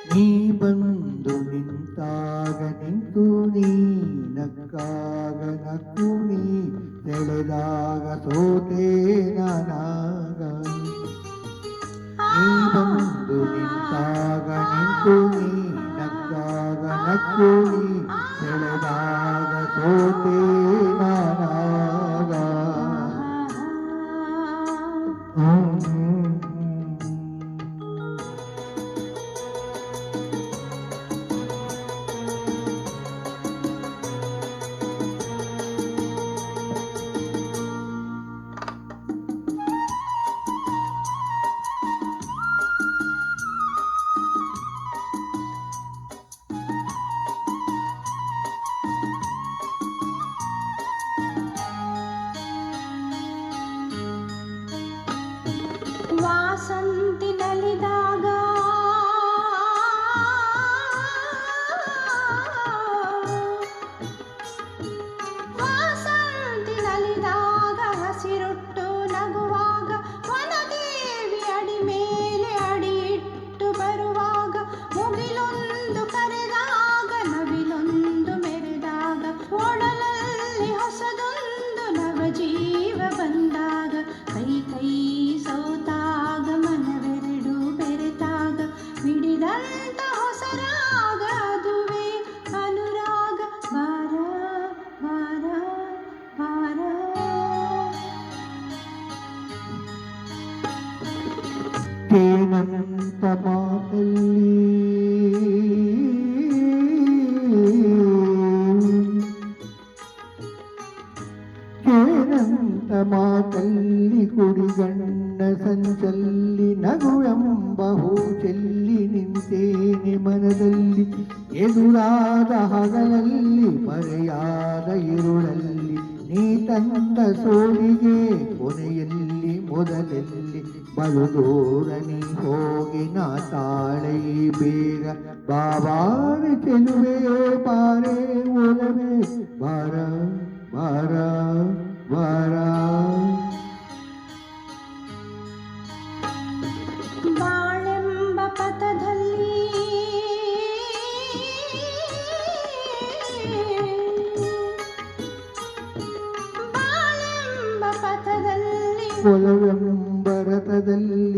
ನೀ ಬಂದು ನಿಂತಾಗ ನಿಂತು ನೀ ನಕ್ಕಾಗ ನಕ್ಕು ನೀ ಸೆಳೆದಾಗ ಸೋತೆ ನಾನಾಗ ನೀ ಬಂದು ನಿಂತಾಗ ನಿಂತು ನೀ ನಕ್ಕಾಗ ನಕ್ಕು ನೀ ಸೆಳೆದಾಗ ಸೋತೆ ನಾನಾಗ ವಾಸಂತಿ ನಲಿದಾಗ ವಾಸಂತಿ ನಲಿದಾಗ ಹಸಿರುಟ್ಟು ನಗುವಾಗ ವನದೇವಿ ಅಡಿ ಮೇಲೆ ಅಡಿ ಇಟ್ಟು ಬರುವಾಗ ಮುಗಿಲೊಂದು ಕರೆದಾಗ ನವಿಲೊಂದು ಮೆರೆದಾಗ ಒಡಲಲ್ಲಿ ಹೊಸದೊಂದು ನವಜೀವ ಬಂದಾಗ ಕೈ ಕೈ ಸೋತಾಗ ಮನವೆರಡು ಬೆರೆತಾಗ ಮಿಡಿದಂತ ಹೊಸರಾಗ ಅದುವೇ ಅನುರಾಗ ಬಾರ ಬಾರ ಬಾರ ಕೇನಂತ ಮಾತಲ್ಲಿ ಕೇನಂತ ಮಾತಲ್ಲಿ ಕುಡಿಗಣ್ಣ ಸಂಚಲ್ಲಿ ನಗುವೆಂಬ ಹೂ ಚೆಲ್ಲಿ ನಿಂತೇನೆ ಮನದಲ್ಲಿ ಎದುರಾದ ಹಗಲಲ್ಲಿ ಮರೆಯಾದ ಇರುಳಲ್ಲಿ ನೀ ತಂದ ಸೋಲಿಗೆ ಕೊನೆಯಲ್ಲಿ ಮೊದಲಲ್ಲಿ ಬಲು ದೂರ ನೀ ಹೋಗಿ ನಾ ತಾಳೆ ಬೇಗ ಬಾಬಾರೆ ಚೆಲುವೆ ಬಾರೆ ಒಲವೇ ಬಾರ ಬಾರ ಬಾರ ಬಾಳೆಂಬ ಪಥದಲ್ಲಿ ಬಾಳೆಂಬ ಪಥದಲ್ಲಿ ಒಲವೆಂಬರತದಲ್ಲಿ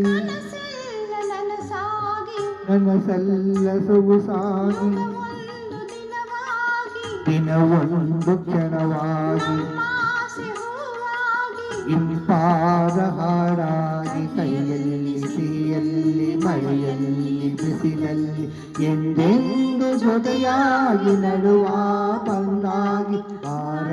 ಕನಸೆಲ್ಲ ನನಸಾಗಿ ನನಸಲ್ಲ ಸೊಗುಸಾಗಿ ಒಂದು ದಿನವಾಗಿ ದಿನವೊಂದು ಕ್ಷಣವಾಗಿ ಆಸೆ ಹೂವಾಗಿ ಇಂಪಾದ ಹಾಡಾಗಿ ಕೈಯಲ್ಲಿ ಸಿಹಿಯಲ್ಲಿ ಮಳೆಯಲ್ಲಿ ಬಿಸಿಲಲ್ಲಿ ಎಂದೆಂದು ಜೊತೆಯಾಗಿ ನಡುವ ಬಂದಾಗಿ ಬಾರ